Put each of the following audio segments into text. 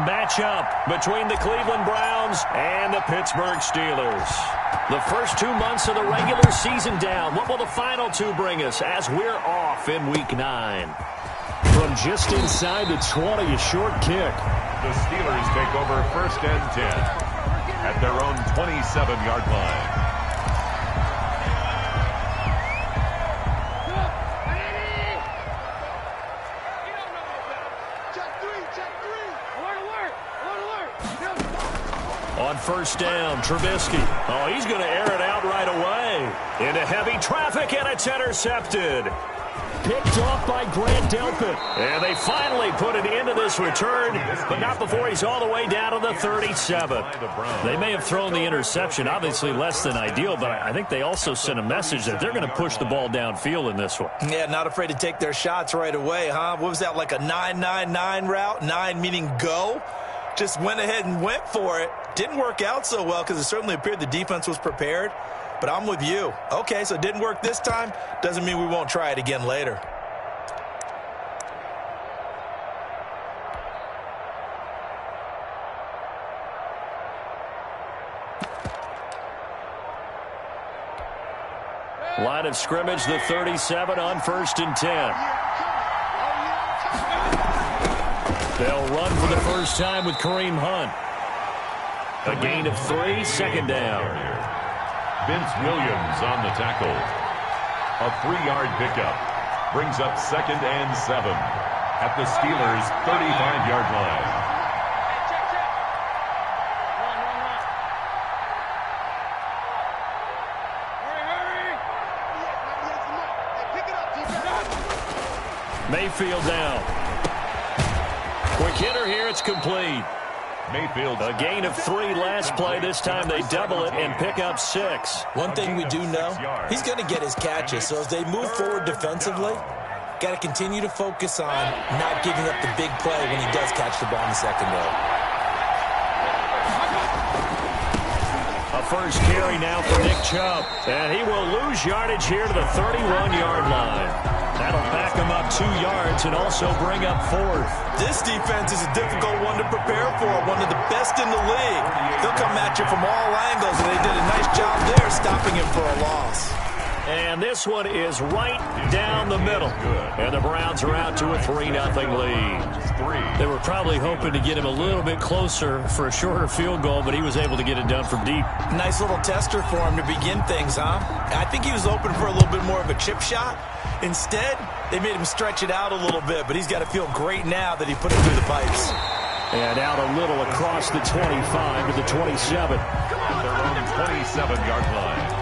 matchup between the Cleveland Browns and the Pittsburgh Steelers. The first 2 months of the regular season down. What will the final two bring us as we're off in Week 9? From just inside the 20, a short kick. The Steelers take over 1st and 10 at their own 27-yard line. On 1st down, Trubisky. Oh, he's going to air it out right away. Into heavy traffic, and it's intercepted. Picked off by Grant Delpit. And they finally put an end to this return, but not before he's all the way down to the 37. They may have thrown the interception, obviously less than ideal, but I think they also sent a message that they're going to push the ball downfield in this one. Yeah, not afraid to take their shots right away, huh? What was that, like a 9-9-9 route? 9 meaning go? Just went ahead and went for it. Didn't work out so well because it certainly appeared the defense was prepared. But I'm with you. Okay, so it didn't work this time. Doesn't mean we won't try it again later. Line of scrimmage, the 37 on 1st and 10. They'll run for the first time with Kareem Hunt. A gain of 3, 2nd down. Vince Williams on the tackle. A 3-yard pickup brings up 2nd and 7 at the Steelers' 35-yard line. Mayfield down. Quick hitter here, it's complete. Mayfield. A gain of 3 last play. This time they double it and pick up 6. One thing we do know, he's going to get his catches. So as they move forward defensively, got to continue to focus on not giving up the big play when he does catch the ball in the secondary. A first carry now for Nick Chubb. And he will lose yardage here to the 31-yard line. That'll back him up 2 yards and also bring up 4th. This defense is a difficult one to prepare for, one of the best in the league. They'll come at you from all angles, and they did a nice job there stopping him for a loss. And this one is right down the middle. And the Browns are out to a 3-0 lead. They were probably hoping to get him a little bit closer for a shorter field goal, but he was able to get it done from deep. Nice little tester for him to begin things, huh? I think he was open for a little bit more of a chip shot. Instead, they made him stretch it out a little bit, but he's got to feel great now that he put it through the pipes. And out a little across the 25 to the 27. At their own 27-yard line.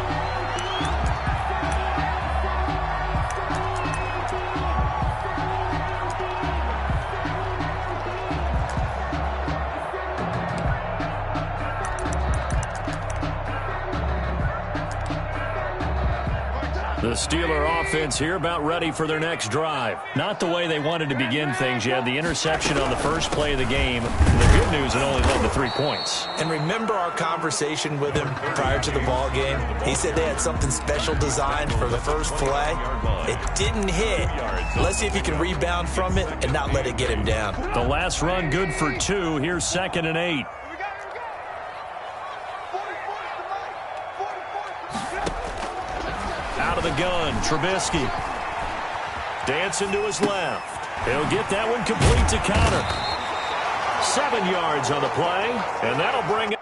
The Steeler offense here about ready for their next drive. Not the way they wanted to begin things. You had the interception on the first play of the game. The good news, it only led to 3 points. And remember our conversation with him prior to the ball game? He said they had something special designed for the first play. It didn't hit. Let's see if he can rebound from it and not let it get him down. The last run good for 2. Here's 2nd and 8. Out of the gun, Trubisky. Dancing to his left. He'll get that one complete to Connor. 7 yards on the play, and that'll bring it.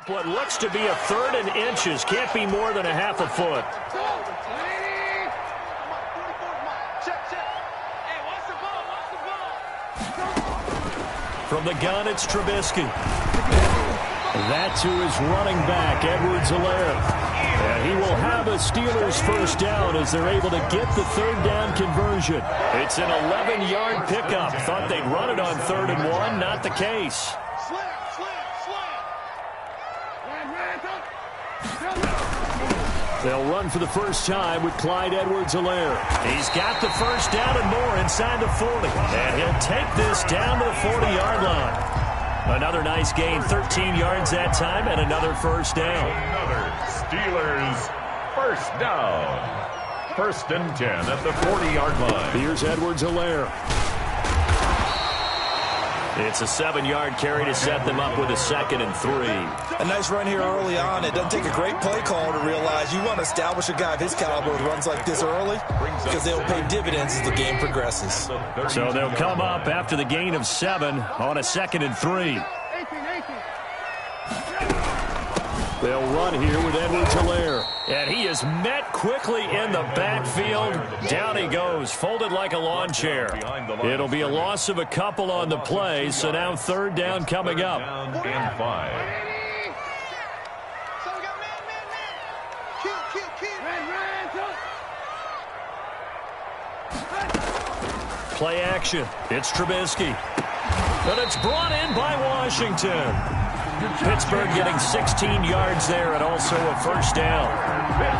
What looks to be a 3rd and inches. Can't be more than a half a foot. From the gun, it's Trubisky. That's who is running back, Edwards-Helaire. And he will have a Steelers first down as they're able to get the third down conversion. It's an 11-yard pickup. Thought they'd run it on 3rd and 1. Not the case. They'll run for the first time with Clyde Edwards-Helaire. He's got the first down and more inside the 40. And he'll take this down to the 40-yard line. Another nice gain, 13 yards that time, and another first down. Another Steelers first down. 1st and 10 at the 40-yard line. Here's Edwards-Helaire. It's a 7-yard carry to set them up with a 2nd and 3. A nice run here early on. It doesn't take a great play call to realize you want to establish a guy of his caliber who runs like this early because they'll pay dividends as the game progresses. So they'll come up after the gain of 7 on a 2nd and 3. They'll run here with Edwards-Helaire. And he is met quickly in the backfield. Down he goes, folded like a lawn chair. It'll be a loss of a couple on the play, so now 3rd down coming up. And 5. Play action. It's Trubisky. But it's brought in by Washington. Pittsburgh getting 16 yards there and also a first down.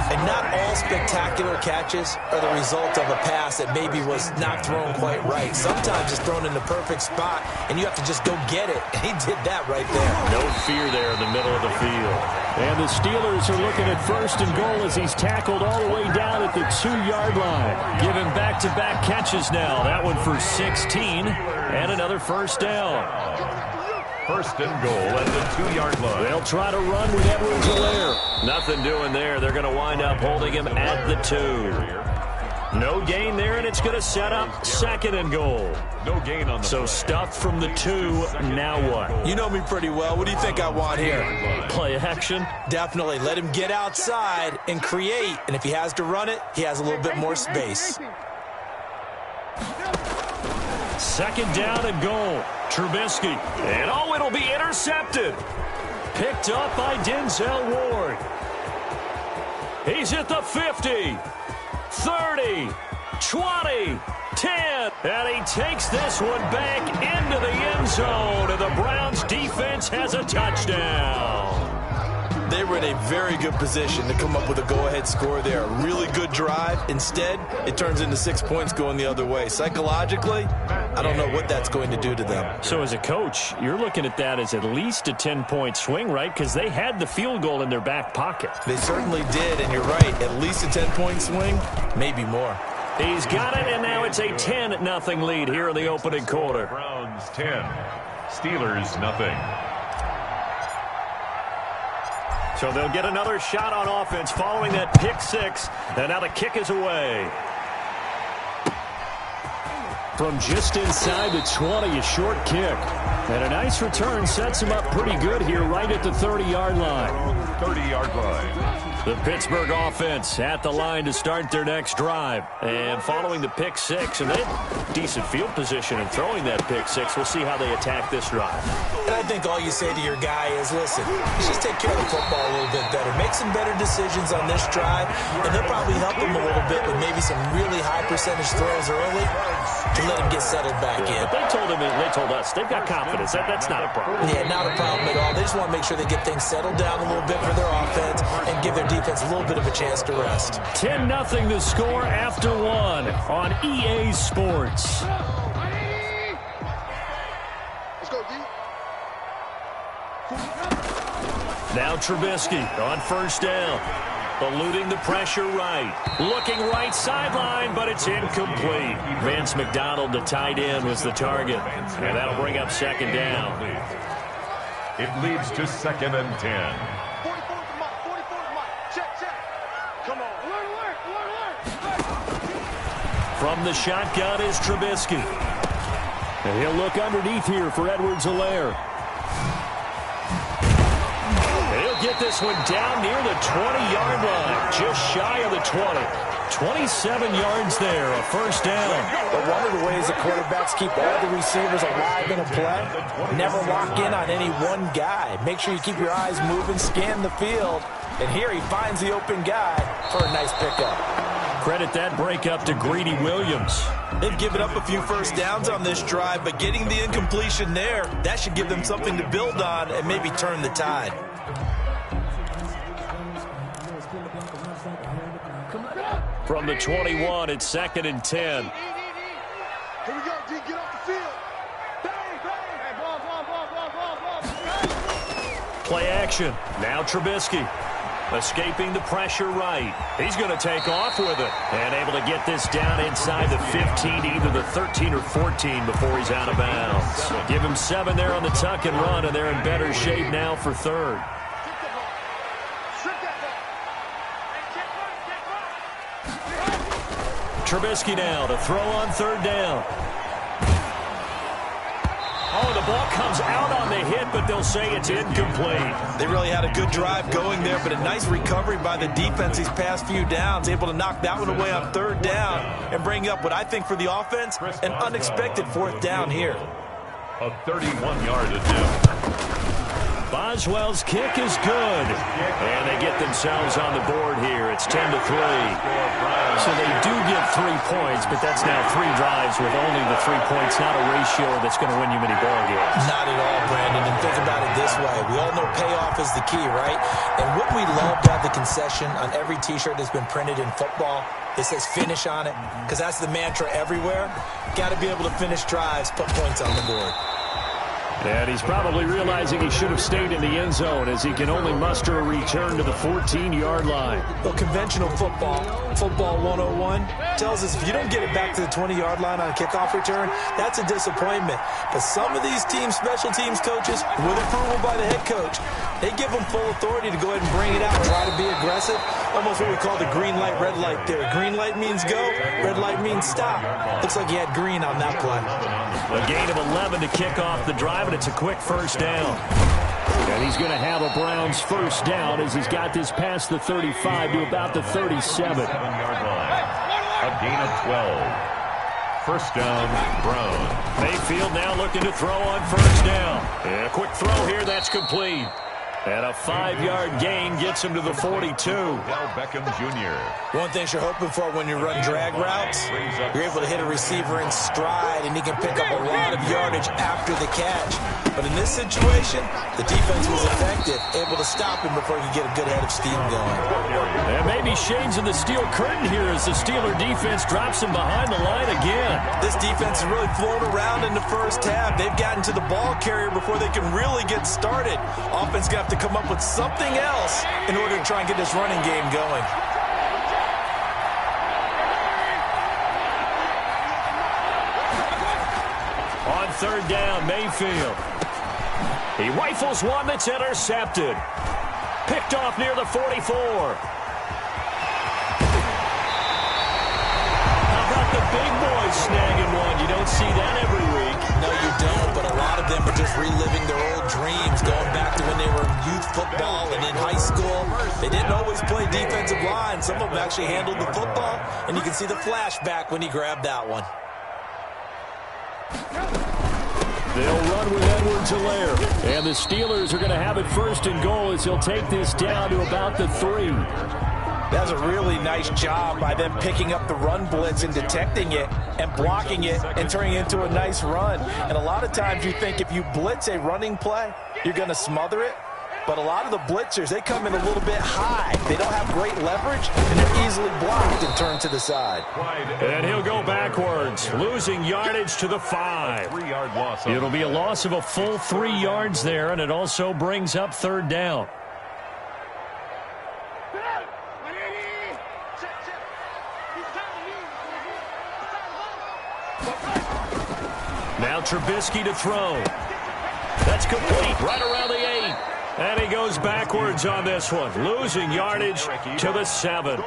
And not all spectacular catches are the result of a pass that maybe was not thrown quite right. Sometimes it's thrown in the perfect spot, and you have to just go get it. And he did that right there. No fear there in the middle of the field. And the Steelers are looking at 1st and goal as he's tackled all the way down at the 2-yard line. Give him back-to-back catches now. That one for 16 and another first down. 1st and goal at the 2-yard line. They'll try to run with Edwards-Helaire. Nothing doing there. They're going to wind up holding him at the 2. No gain there, and it's going to set up 2nd and goal. No gain on the So play. stuffed from the 2. Now what? You know me pretty well. What do you think I want here? Play action. Definitely. Let him get outside and create. And if he has to run it, he has a little bit more space. 2nd down and goal. Trubisky. And oh, it'll be intercepted. Picked up by Denzel Ward. He's at the 50, 30, 20, 10. And he takes this one back into the end zone. And the Browns defense has a touchdown. They were in a very good position to come up with a go-ahead score there. A really good drive. Instead, it turns into 6 points going the other way. Psychologically, I don't know what that's going to do to them. So as a coach, you're looking at that as at least a 10-point swing, right? Because they had the field goal in their back pocket. They certainly did, and you're right. At least a 10-point swing, maybe more. He's got it, and now it's a 10-0 lead here in the opening quarter. Browns 10, Steelers nothing. So they'll get another shot on offense following that pick 6, and now the kick is away. From just inside the 20, a short kick. And a nice return sets him up pretty good here right at the 30-yard line. 30-yard line. The Pittsburgh offense at the line to start their next drive. And following the pick 6, and they had decent field position in throwing that pick 6. We'll see how they attack this drive. And I think all you say to your guy is, listen, let's just take care of the football a little bit better. Make some better decisions on this drive, and they'll probably help him a little bit with maybe some really high percentage throws early to let him get settled back in. But they told us, they've got confidence. That's not a problem. Yeah, not a problem at all. They just want to make sure they get things settled down a little bit for their offense and give their defense a little bit of a chance to rest. 10-0 the score after 1 on EA Sports. Now Trubisky on first down. Eluding the pressure right. Looking right sideline, but it's incomplete. Vance McDonald, the tight end, was the target. And that'll bring up 2nd down. It leads to 2nd and 10. From the shotgun is Trubisky. And he'll look underneath here for Edwards-Helaire. He'll get this one down near the 20-yard line, just shy of the 20. 27 yards there, a first down. But one of the ways the quarterbacks keep all the receivers alive in a play, never lock in on any one guy. Make sure you keep your eyes moving, scan the field, And here he finds the open guy for a nice pickup. Credit that breakup to Greedy Williams. They've given up a few first downs on this drive, but getting the incompletion there, that should give them something to build on and maybe turn the tide. From the 21, it's 2nd and 10. Here we go, D. Get off the field. Bang, bang. Hey, ball. Play action. Now Trubisky. Escaping the pressure right. He's going to take off with it. And able to get this down inside the 15, either the 13 or 14 before he's out of bounds. Give him 7 there on the tuck and run, and they're in better shape now for 3rd. Trubisky now to throw on 3rd down. Oh, the ball comes out on the hit, but they'll say it's incomplete. They really had a good drive going there, but a nice recovery by the defense these past few downs, able to knock that one away on 3rd down and bring up what I think for the offense, an unexpected 4th down here. A 31-yard attempt. Boswell's kick is good. And they get themselves on the board here. It's 10-3. So they do get 3 points, but that's now 3 drives with only the 3 points, not a ratio that's going to win you many ball games. Not at all, Brandon. And think about it this way. We all know payoff is the key, right? And wouldn't we love to have the concession on every T-shirt that's been printed in football that says finish on it? Because that's the mantra everywhere. Got to be able to finish drives, put points on the board. And he's probably realizing he should have stayed in the end zone as he can only muster a return to the 14-yard line. Well, conventional football 101, tells us if you don't get it back to the 20-yard line on a kickoff return, that's a disappointment. But some of these teams, special teams coaches, with approval by the head coach, they give them full authority to go ahead and bring it out, try to be aggressive, almost what we call the green light, red light theory. Green light means go, red light means stop. Looks like he had green on that play. A gain of 11 to kick off the drive, and it's a quick 1st down. And he's going to have a Browns 1st down as he's got this past the 35 to about the 37. 7-yard line. A gain of 12. 1st down, Browns. Mayfield now looking to throw on 1st down. And a quick throw here, that's complete. And a 5-yard gain gets him to the 42. Beckham Jr. One thing you're hoping for when you run drag routes, you're able to hit a receiver in stride, and he can pick up a lot of yardage after the catch. But in this situation, the defense was effective, able to stop him before he could get a good head of steam going. And maybe shades of the steel curtain here as the Steeler defense drops him behind the line again. This defense has really flown around in the first half. They've gotten to the ball carrier before they can really get started. Offense got to come up with something else in order to try and get this running game going. On 3rd down, Mayfield. He rifles one that's intercepted. Picked off near the 44. How about the big boys snagging one? You don't see that every week. No, you don't, but a lot of them are just reliving their old dreams, going back to when they were in youth football and in high school. They didn't always play defensive line. Some of them actually handled the football, and you can see the flashback when he grabbed that one. They'll run with Edwards-Helaire. And the Steelers are going to have it 1st and goal as he'll take this down to about the 3. That's a really nice job by them picking up the run blitz and detecting it and blocking it and turning it into a nice run. And a lot of times you think if you blitz a running play, you're going to smother it. But a lot of the blitzers, they come in a little bit high. They don't have great leverage, and they're easily blocked and turned to the side. And he'll go backwards, losing yardage to the 5. 3-yard loss. It'll be a loss of a full 3 yards there, and it also brings up 3rd down. Now Trubisky to throw. That's complete right around the 8. And he goes backwards on this one, losing yardage to the 7.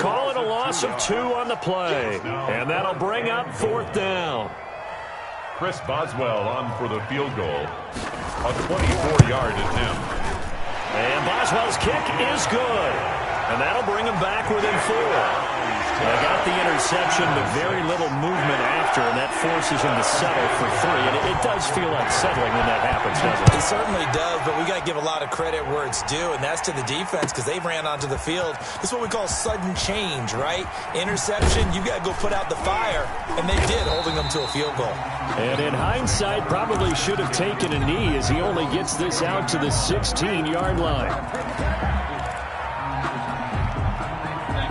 Calling a loss of 2 on the play. And that'll bring up 4th down. Chris Boswell on for the field goal. A 24-yard attempt. And Boswell's kick is good. And that'll bring him back within 4. They got the interception, but very little movement after, and that forces him to settle for 3. And it does feel unsettling when that happens, doesn't it? It certainly does, but we got to give a lot of credit where it's due, and that's to the defense because they ran onto the field. This is what we call sudden change, right? Interception, you got to go put out the fire, and they did, holding them to a field goal. And in hindsight, probably should have taken a knee as he only gets this out to the 16-yard line.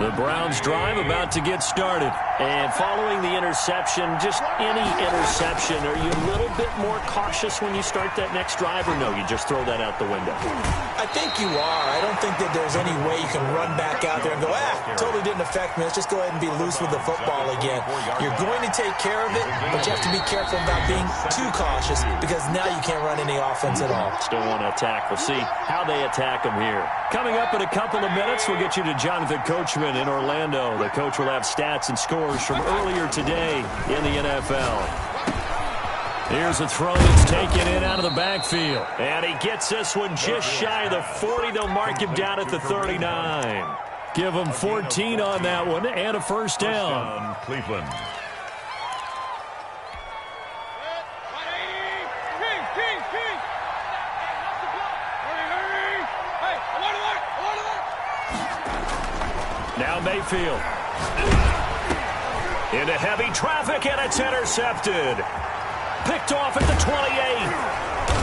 The Browns drive about to get started. And following the interception, just any interception, are you a little bit more cautious when you start that next drive, or no, you just throw that out the window? I think you are. I don't think that there's any way you can run back out there and go, totally didn't affect me. Let's just go ahead and be loose with the football again. You're going to take care of it, but you have to be careful about being too cautious because now you can't run any offense at all. Still want to attack. We'll see how they attack them here. Coming up in a couple of minutes, we'll get you to Jonathan Coachman in Orlando. The coach will have stats and scores from earlier today in the NFL. Here's a throw that's taken in out of the backfield. And he gets this one just shy of the 40. They'll mark him down at the 39. Give him 14 on that one and a first down. Cleveland. Now Mayfield. Into heavy traffic, and it's intercepted. Picked off at the 28.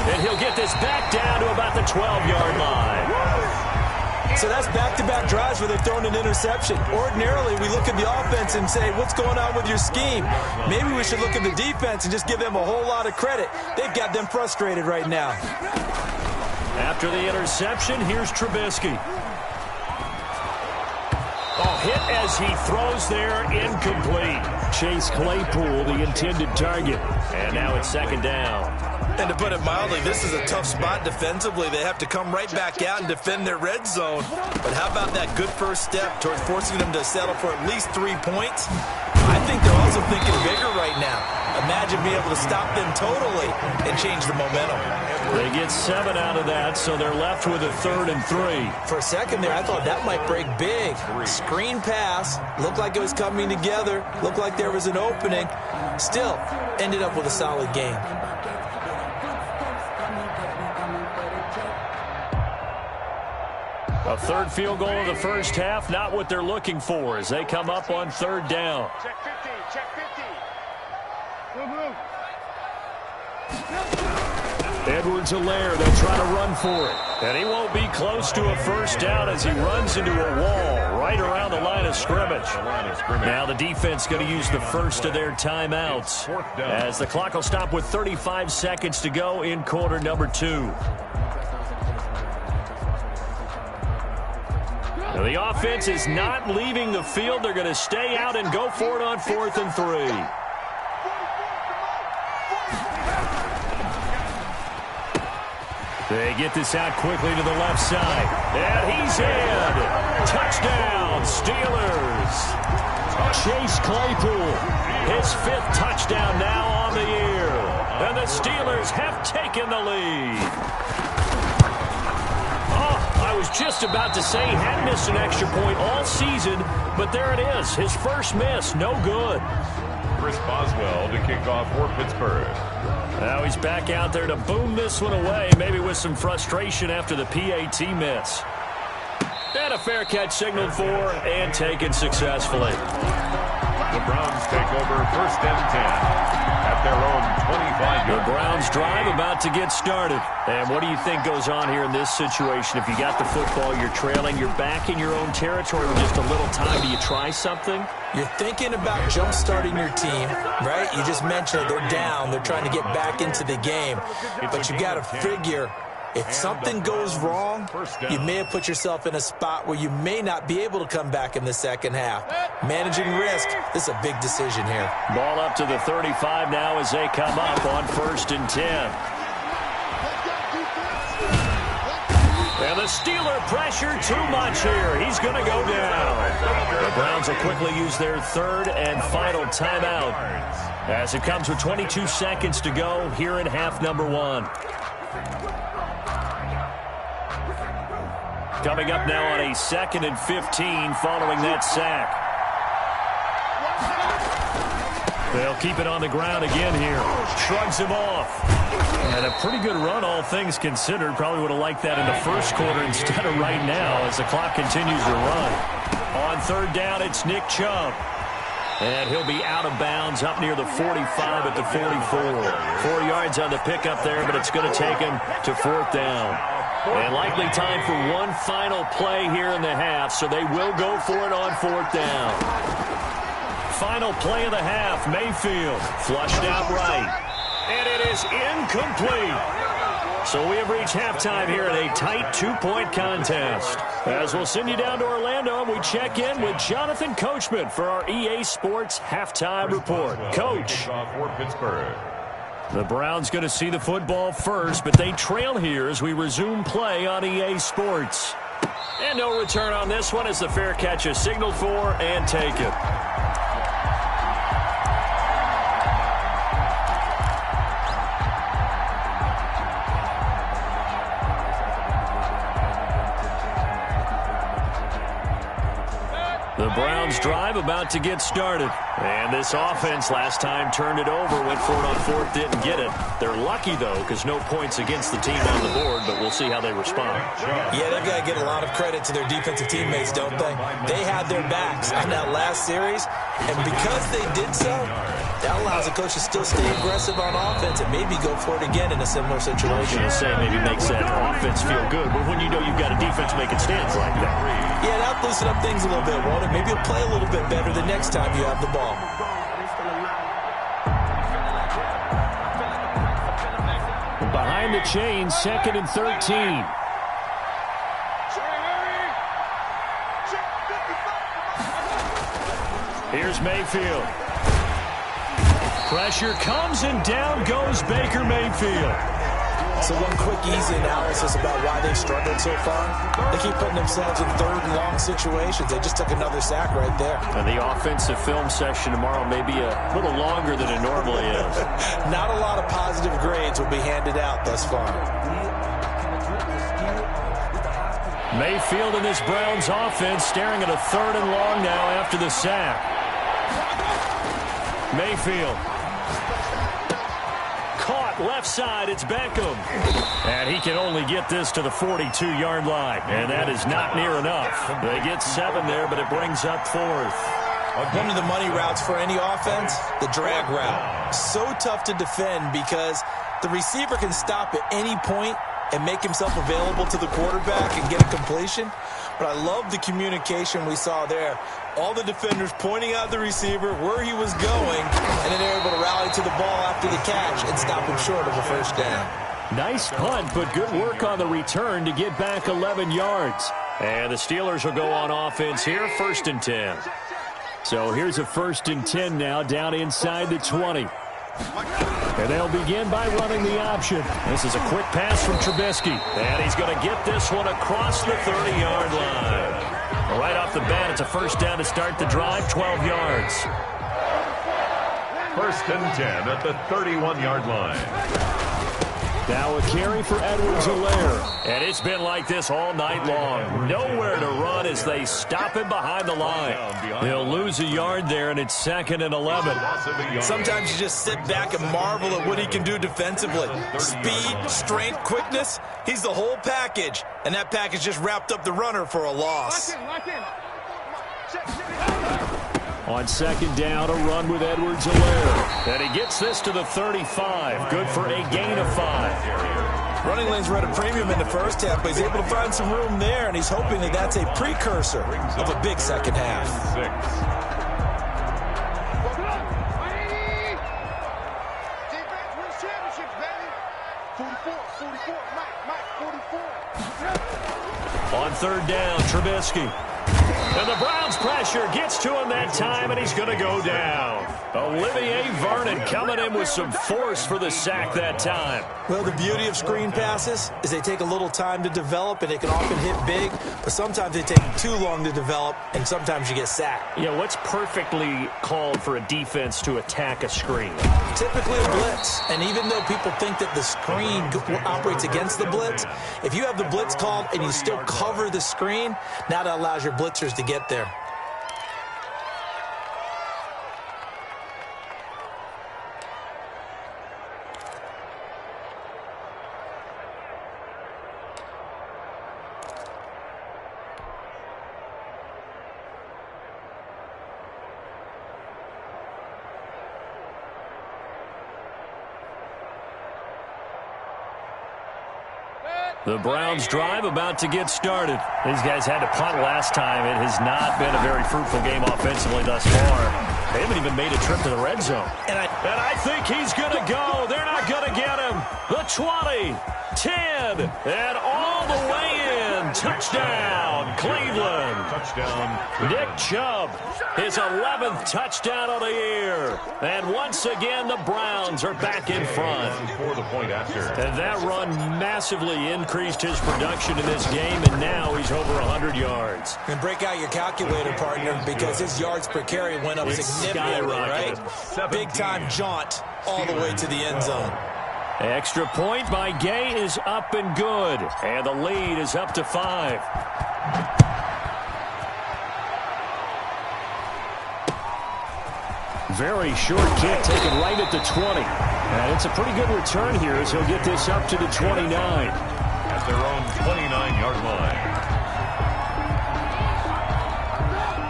And he'll get this back down to about the 12-yard line. So that's back-to-back drives where they've thrown an interception. Ordinarily, we look at the offense and say, what's going on with your scheme? Maybe we should look at the defense and just give them a whole lot of credit. They've got them frustrated right now. After the interception, here's Trubisky. Hit as he throws there, incomplete. Chase Claypool, the intended target. And now it's second down. And to put it mildly, this is a tough spot defensively. They have to come right back out and defend their red zone. But how about that good first step towards forcing them to settle for at least 3 points? I think they're also thinking bigger right now. Imagine being able to stop them totally and change the momentum. They get 7 out of that, so they're left with a 3rd and 3. For a second there, I thought that might break big. Screen pass, looked like it was coming together, looked like there was an opening. Still, ended up with a solid game. A third field goal of the first half, not what they're looking for as they come up on 3rd down. Check 50, check 50. Move, move. Edwards-Helaire, they'll try to run for it. And he won't be close to a first down as he runs into a wall right around the line of scrimmage. Now the defense going to use the first of their timeouts as the clock will stop with 35 seconds to go in quarter number 2. Now the offense is not leaving the field. They're going to stay out and go for it on 4th and 3. They get this out quickly to the left side. And he's in. Touchdown, Steelers. Chase Claypool, his 5th touchdown now on the year. And the Steelers have taken the lead. I was just about to say he hadn't missed an extra point all season, but there it is. His first miss, no good. Chris Boswell to kick off for Pittsburgh. Now he's back out there to boom this one away, maybe with some frustration after the PAT miss. And a fair catch signaled for and taken successfully. The Browns take over 1st and 10 at their own 25-yard. The Browns drive about to get started. And what do you think goes on here in this situation? If you got the football, you're trailing, you're back in your own territory with just a little time. Do you try something? You're thinking about jump-starting your team, right? You just mentioned it. They're down. They're trying to get back into the game. But you got to figure, if something goes wrong, you may have put yourself in a spot where you may not be able to come back in the second half. Managing risk, this is a big decision here. Ball up to the 35 now as they come up on 1st and 10. And the Steeler pressure too much here. He's going to go down. The Browns will quickly use their 3rd and final timeout as it comes with 22 seconds to go here in half number 1. Coming up now on a 2nd and 15 following that sack. They'll keep it on the ground again here. Shrugs him off. And a pretty good run, all things considered. Probably would have liked that in the first quarter instead of right now as the clock continues to run. On third down, it's Nick Chubb. And he'll be out of bounds up near the 45 at the 44. 4 yards on the pickup there, but it's going to take him to fourth down. And likely time for one final play here in the half, so they will go for it on fourth down. Final play of the half, Mayfield flushed out right. And it is incomplete. So we have reached halftime here in a tight 2-point contest. As we'll send you down to Orlando, and we check in with Jonathan Coachman for our EA Sports Halftime Report. Coach. For Pittsburgh. The Browns going to see the football first, but they trail here as we resume play on EA Sports. And no return on this one as the fair catch is signaled for and taken. The Browns drive about to get started. And this offense last time turned it over, went for it on fourth, didn't get it. They're lucky, though, because no points against the team on the board, but we'll see how they respond. Yeah, they've got to get a lot of credit to their defensive teammates, don't they? They had their backs on that last series, and because they did so, that allows the coach to still stay aggressive on offense and maybe go for it again in a similar situation. I was say maybe makes that offense feel good, but when you know you've got a defense making stands like that. Yeah, that'll loosen up things a little bit, won't it? Maybe you'll play a little bit better the next time you have the ball. Behind the chains, 2nd and 13. Here's Mayfield. Pressure comes and down goes Baker Mayfield. So one quick, easy analysis about why they've struggled so far. They keep putting themselves in third and long situations. They just took another sack right there. And the offensive film session tomorrow may be a little longer than it normally is. Not a lot of positive grades will be handed out thus far. Mayfield in this Browns offense staring at a 3rd and long now after the sack. Mayfield. Caught left side, it's Beckham. And he can only get this to the 42-yard line. And that is not near enough. They get 7 there, but it brings up 4th. One of the money routes for any offense, the drag route. So tough to defend because the receiver can stop at any point and make himself available to the quarterback and get a completion. But I love the communication we saw there. All the defenders pointing out the receiver, where he was going, and then they're able to rally to the ball after the catch and stop him short of a first down. Nice punt, but good work on the return to get back 11 yards. And the Steelers will go on offense here, 1st and 10. So here's a 1st and 10 now, down inside the 20. And they'll begin by running the option. This is a quick pass from Trubisky. And he's going to get this one across the 30-yard line. Right off the bat, it's a first down to start the drive, 12 yards. 1st and 10 at the 31-yard line. Now a carry for Edwards-Helaire. And it's been like this all night long. Nowhere to run as they stop him behind the line. They'll lose a yard there, and it's 2nd and 11. Sometimes you just sit back and marvel at what he can do defensively. Speed, strength, quickness, he's the whole package. And that package just wrapped up the runner for a loss. On 2nd down, a run with Edwards-Helaire. And he gets this to the 35. Good for a gain of 5. Running lanes were at a premium in the first half, but he's able to find some room there, and he's hoping that that's a precursor of a big second half. 44. On 3rd down, Trubisky. And the Browns pressure gets to him that time, and he's going to go down. Olivier Vernon coming in with some force for the sack that time. Well, the beauty of screen passes is they take a little time to develop, and they can often hit big, but sometimes they take too long to develop, and sometimes you get sacked. Yeah, what's perfectly called for a defense to attack a screen? Typically a blitz, and even though people think that the screen operates against the blitz, if you have the blitz called and you still cover the screen, now that allows your blitzers to get there. The Browns drive about to get started. These guys had to punt last time. It has not been a very fruitful game offensively thus far. They haven't even made a trip to the red zone. And I think he's going to go. They're not going to get him. The 20, 10, and all the way in. Touchdown, Cleveland. Touchdown. Nick Chubb, his 11th touchdown of the year. And once again, the Browns are back in front. For the point after. And that run massively increased his production in this game, and now he's over 100 yards. And break out your calculator, partner, because his yards per carry went up significantly, right? Big-time jaunt all the way to the end zone. Extra point by Gay is up and good. And the lead is up to 5. Very short kick taken right at the 20. And it's a pretty good return here as he'll get this up to the 29. At their own 29-yard line.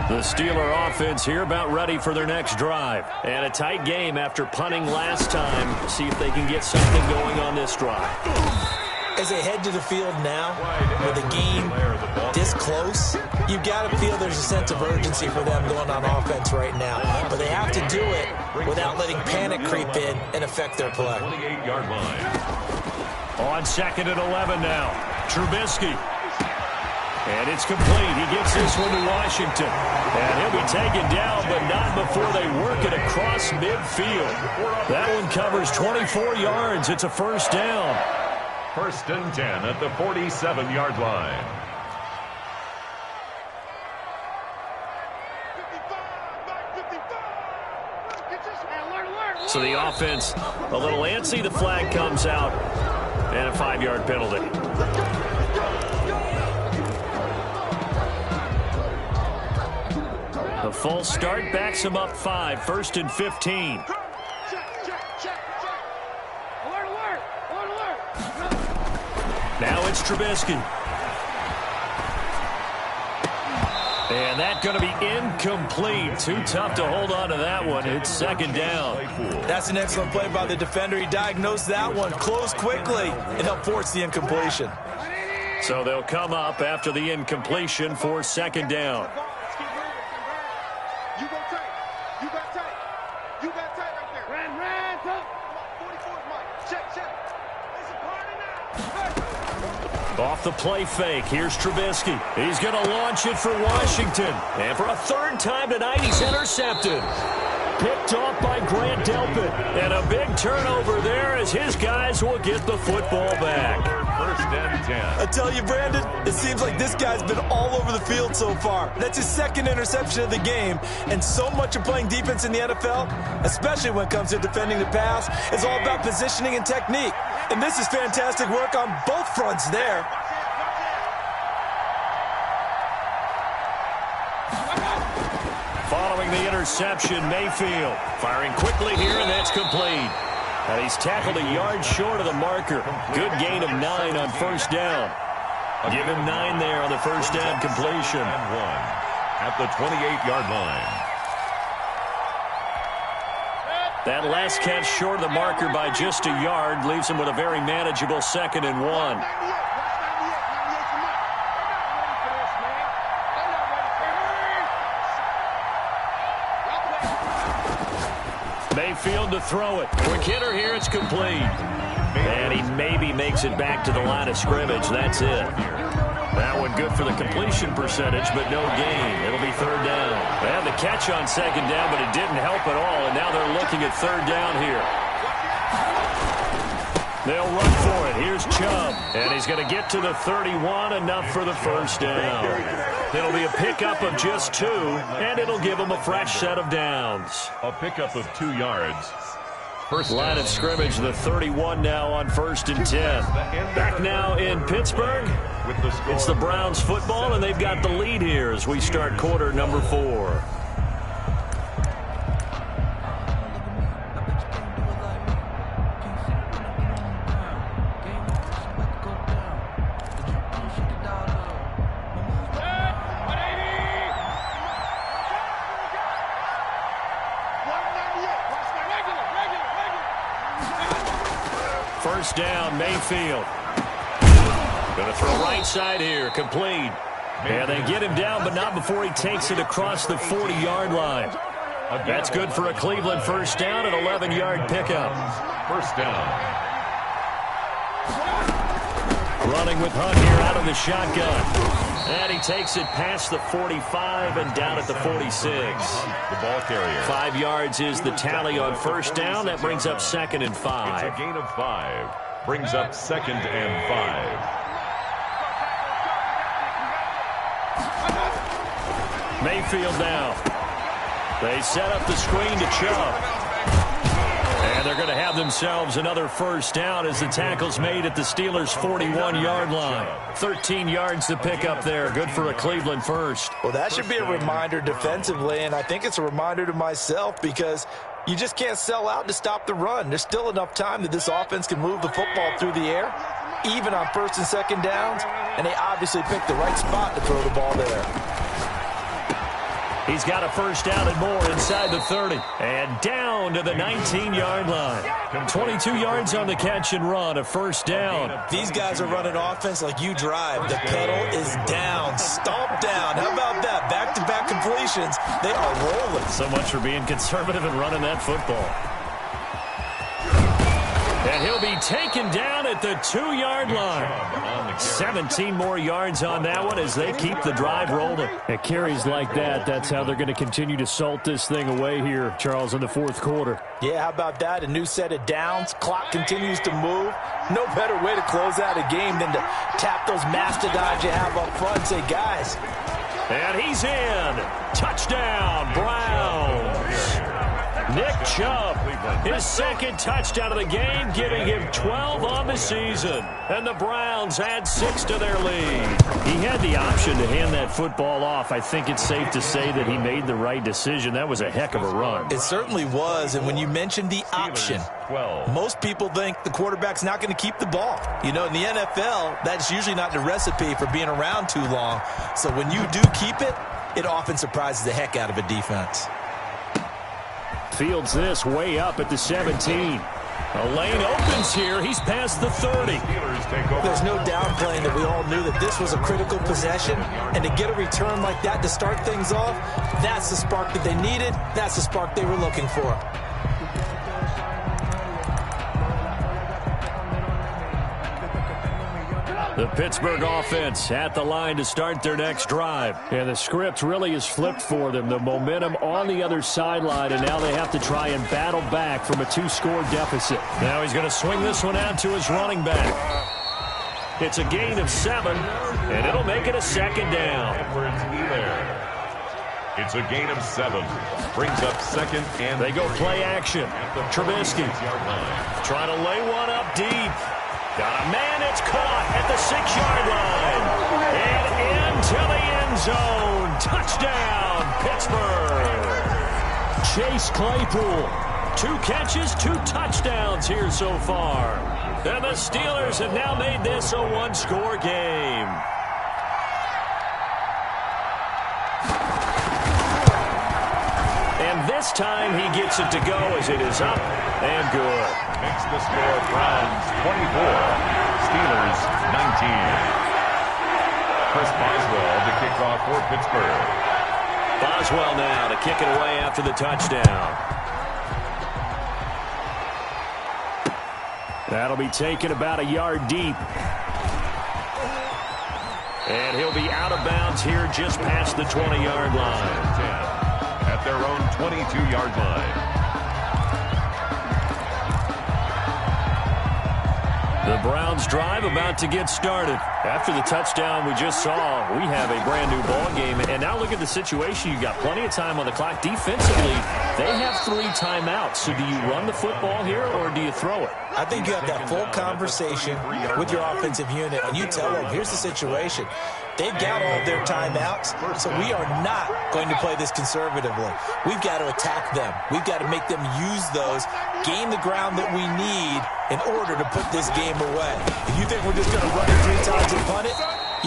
The Steeler offense here about ready for their next drive. And a tight game after punting last time. See if they can get something going on this drive. As they head to the field now, with the game this close, you've got to feel there's a sense of urgency for them going on offense right now. But they have to do it without letting panic creep in and affect their play. 28-yard line. On 2nd and 11 now. Trubisky. And it's complete. He gets this one to Washington. And he'll be taken down, but not before they work it across midfield. That one covers 24 yards. It's a first down. 1st and 10 at the 47-yard line. So the offense a little antsy. The flag comes out. And a 5-yard penalty. The false start backs him up 5. 1st and 15. Now it's Trubisky. And that's going to be incomplete. Too tough to hold on to that one. It's 2nd down. That's an excellent play by the defender. He diagnosed that one, closed quickly, and helped force the incompletion. So they'll come up after the incompletion for 2nd down. Off the play fake, here's Trubisky. He's going to launch it for Washington. And for a 3rd time tonight, he's intercepted. Picked off by Grant Delpit. And a big turnover there as his guys will get the football back. 1st and 10. I tell you, Brandon, it seems like this guy's been all over the field so far. That's his 2nd interception of the game. And so much of playing defense in the NFL, especially when it comes to defending the pass, is all about positioning and technique. And this is fantastic work on both fronts there. Following the interception, Mayfield firing quickly here, and that's complete. And he's tackled a yard short of the marker. Good gain of 9 on 1st down. Give him 9 there on the 1st down completion. And 1 at the 28-yard line. That last catch short of the marker by just a yard leaves him with a very manageable 2nd and 1. Mayfield to throw it. Quick hitter here, it's complete. And he maybe makes it back to the line of scrimmage. That's it. That one good for the completion percentage, but no gain. It'll be 3rd down. They had the catch on 2nd down, but it didn't help at all, and now they're looking at 3rd down here. They'll run for it. Here's Chubb, and he's going to get to the 31, enough for the 1st down. It'll be a pickup of just 2, and it'll give them a fresh set of downs. A pickup of 2 yards. First line down. of scrimmage, the 31 now on 1st and 10. Back now in Pittsburgh. It's the Browns football, and they've got the lead here as we start quarter number 4. First down, Mayfield. Going to throw right side here, complete. And they get him down, but not before he takes it across the 40-yard line. That's good for a Cleveland first down, an 11-yard pickup. First down. Running with Hunt here out of the shotgun. And he takes it past the 45 and down at the 46. The ball carrier. 5 yards is the tally on first down. That brings up 2nd and 5. It's a gain of 5. Brings up 2nd and 5. Mayfield now. They set up the screen to Chubb. And they're going to have themselves another first down as the tackle's made at the Steelers' 41-yard line. 13 yards to pick up there. Good for a Cleveland first. Well, that should be a reminder defensively, and I think it's a reminder to myself because you just can't sell out to stop the run. There's still enough time that this offense can move the football through the air, even on first and second downs, and they obviously picked the right spot to throw the ball there. He's got a first down and more inside the 30. And down to the 19-yard line. 22 yards on the catch and run, a first down. These guys are running offense like you drive. The pedal is down, stomp down. How about that? Back-to-back completions. They are rolling. So much for being conservative and running that football. And he'll be taken down at the 2-yard line. 17 more yards on that one as they keep the drive rolling. At carries like that, that's how they're going to continue to salt this thing away here, Charles, in the fourth quarter. Yeah, how about that? A new set of downs. Clock continues to move. No better way to close out a game than to tap those mastodons you have up front and say, guys. And he's in. Touchdown, Browns. Nick Chubb, his second touchdown of the game, giving him 12 on the season. And the Browns add 6 to their lead. He had the option to hand that football off. I think it's safe to say that he made the right decision. That was a heck of a run. It certainly was. And when you mentioned the option, most people think the quarterback's not going to keep the ball. You know, in the NFL, that's usually not the recipe for being around too long. So when you do keep it, it often surprises the heck out of a defense. Fields this way up at the 17. A lane opens here. He's past the 30. There's no downplaying that we all knew that this was a critical possession. And to get a return like that to start things off, that's the spark that they needed. That's the spark they were looking for. The Pittsburgh offense at the line to start their next drive. And the script really is flipped for them. The momentum on the other sideline, and now they have to try and battle back from a 2-score deficit. Now he's going to swing this one out to his running back. It's a gain of 7, and it'll make it a second down. It's a gain of 7. Brings up 2nd and they go play action. Trubisky trying to lay one up deep. Got a man, it's caught at the 6-yard line. And into the end zone. Touchdown, Pittsburgh. Chase Claypool. 2 catches, 2 touchdowns here so far. And the Steelers have now made this a 1-score game. And this time he gets it to go as it is up and good. Makes the score Browns 24, Steelers 19. Chris Boswell to kick off for Pittsburgh. Boswell now to kick it away after the touchdown. That'll be taken about a yard deep. And he'll be out of bounds here just past the 20-yard line. At their own 22-yard line. The Browns drive about to get started. After the touchdown we just saw, we have a brand new ball game. And now look at the situation. You've got plenty of time on the clock. Defensively, they have 3 timeouts. So do you run the football here or do you throw it? I think you have that full conversation with your offensive unit, and you tell them, here's the situation. They've got all their timeouts, so we are not going to play this conservatively. We've got to attack them. We've got to make them use those, gain the ground that we need in order to put this game away. If you think we're just going to run it 3 times and punt it,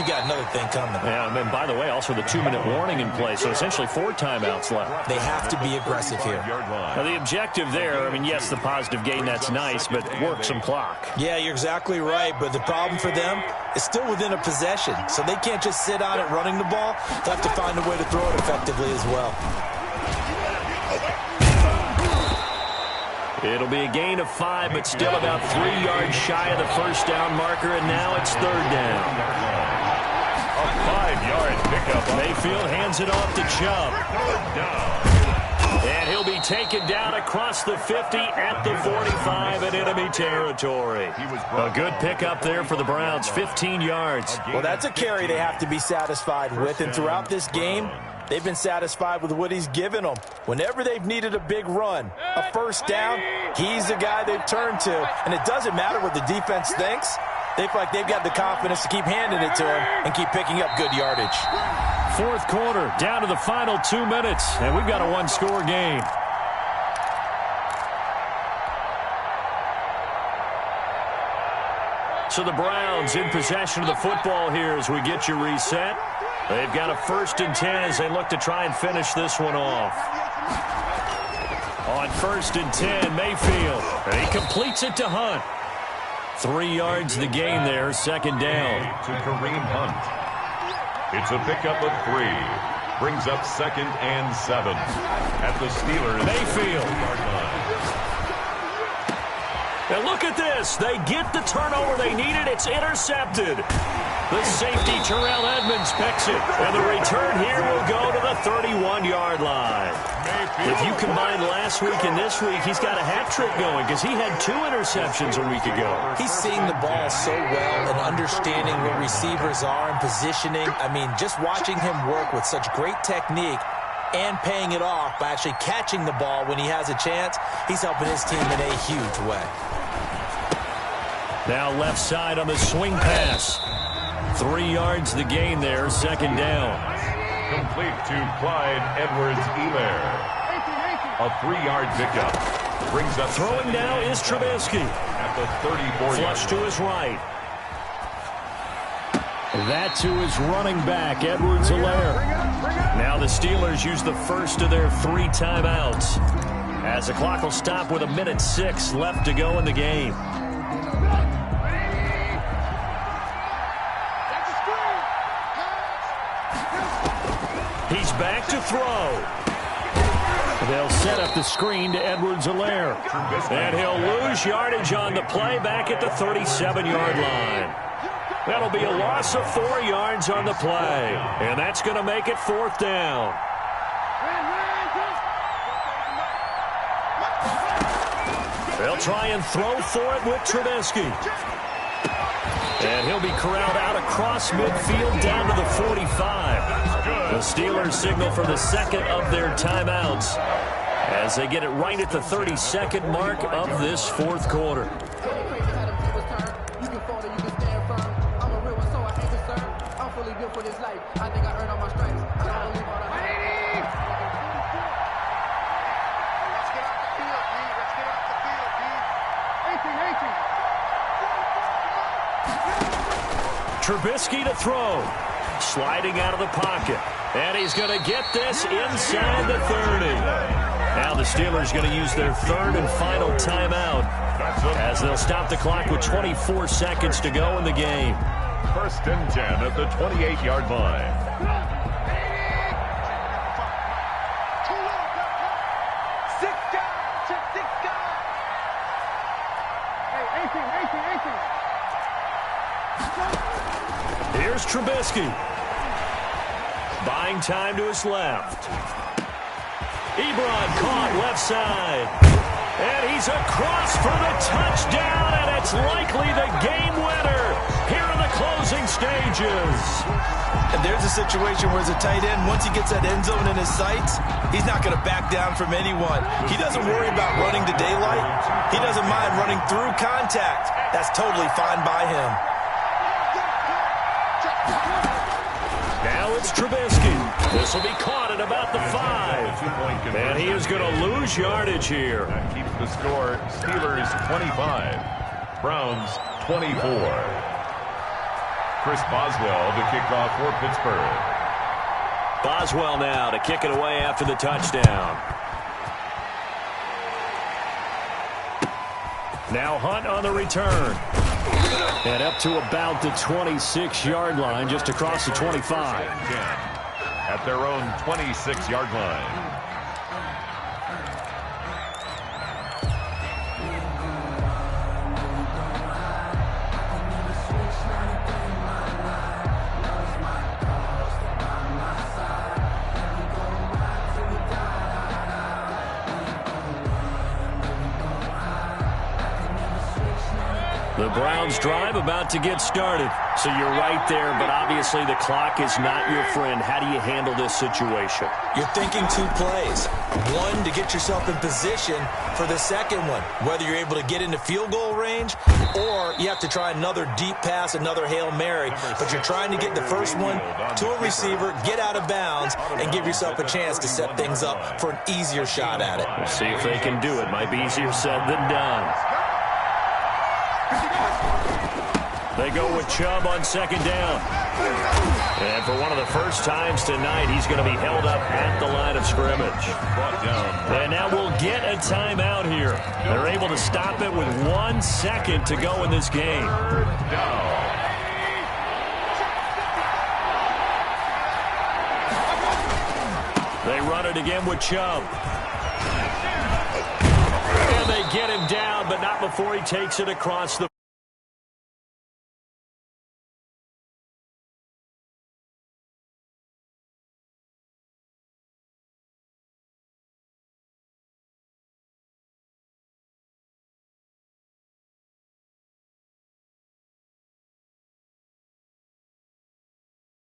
you got another thing coming. Yeah, and by the way, also the 2-minute warning in play, so essentially 4 timeouts left. They have to be aggressive here. Now, the objective there, I mean, yes, the positive gain, that's nice, but work some clock. Yeah, you're exactly right, but the problem for them is still within a possession, so they can't just sit on it running the ball. They have to find a way to throw it effectively as well. It'll be a gain of 5, but still about 3 yards shy of the first down marker, and now it's 3rd down. A 5-yard pickup. Mayfield hands it off to Chubb. And he'll be taken down across the 50 at the 45 in enemy territory. A good pickup there for the Browns, 15 yards. Well, that's a carry they have to be satisfied with, and throughout this game, they've been satisfied with what he's given them. Whenever they've needed a big run, a first down, he's the guy they've turned to. And it doesn't matter what the defense thinks. They feel like they've got the confidence to keep handing it to him and keep picking up good yardage. 4th quarter, down to the final 2 minutes, and we've got a 1-score game. So the Browns in possession of the football here as we get you reset. They've got a 1st and 10 as they look to try and finish this one off. On 1st and 10, Mayfield. And he completes it to Hunt. 3 yards the gain there, 2nd down. To Kareem Hunt. It's a pickup of 3. Brings up 2nd and 7 at the Steelers. Mayfield. And look at this. They get the turnover they needed. It's intercepted. The safety, Terrell Edmonds, picks it. And the return here will go to the 31-yard line. If you combine last week and this week, he's got a hat trick going because he had 2 interceptions a week ago. He's seeing the ball so well and understanding where receivers are and positioning. I mean, just watching him work with such great technique and paying it off by actually catching the ball when he has a chance, he's helping his team in a huge way. Now left side on the swing pass. 3 yards the gain there, 2nd down. Complete to Clyde Edwards-Helaire. A 3-yard pickup. Brings up throwing now is Trubisky. At the 34-yard flush to his right. That's who is running back, Edwards-Helaire. Now the Steelers use the first of their 3 timeouts. As the clock will stop with 1:06 left to go in the game. He's back to throw. They'll set up the screen to Edwards-Helaire. And he'll lose yardage on the play back at the 37-yard line. That'll be a loss of 4 yards on the play. And that's going to make it 4th down. They'll try and throw for it with Trubisky. And he'll be corralled out across midfield down to the 45. The Steelers signal for the 2nd of their timeouts as they get it right at the 32nd mark of this 4th quarter. Trubisky to throw. Sliding out of the pocket. And he's going to get this inside the 30. Now the Steelers going to use their 3rd and final timeout as they'll stop the clock with 24 seconds to go in the game. 1st and 10 at the 28-yard line. Here's Trubisky. Buying time to his left. Ebron caught left side. And he's across for the touchdown, and it's likely the game winner here in the closing stages. And there's a situation where as a tight end, once he gets that end zone in his sights, he's not going to back down from anyone. He doesn't worry about running to daylight. He doesn't mind running through contact. That's totally fine by him. Now it's Trubisky. This will be caught at about the 5. And he is going to lose yardage here. That keeps the score Steelers 25, Browns 24. Chris Boswell to kick off for Pittsburgh. Boswell now to kick it away after the touchdown. Now Hunt on the return. And up to about the 26-yard line, just across the 25. At their own 26-yard line. The Browns drive about to get started. So you're right there, but obviously the clock is not your friend. How do you handle this situation? You're thinking 2 plays. One, to get yourself in position for the second one, whether you're able to get into field goal range or you have to try another deep pass, another Hail Mary. But you're trying to get the first one to a receiver, get out of bounds, and give yourself a chance to set things up for an easier shot at it. We'll see if they can do it. Might be easier said than done. They go with Chubb on second down. And for one of the first times tonight, he's going to be held up at the line of scrimmage. And now we'll get a timeout here. They're able to stop it with 1 second to go in this game. They run it again with Chubb. And they get him down, but not before he takes it across the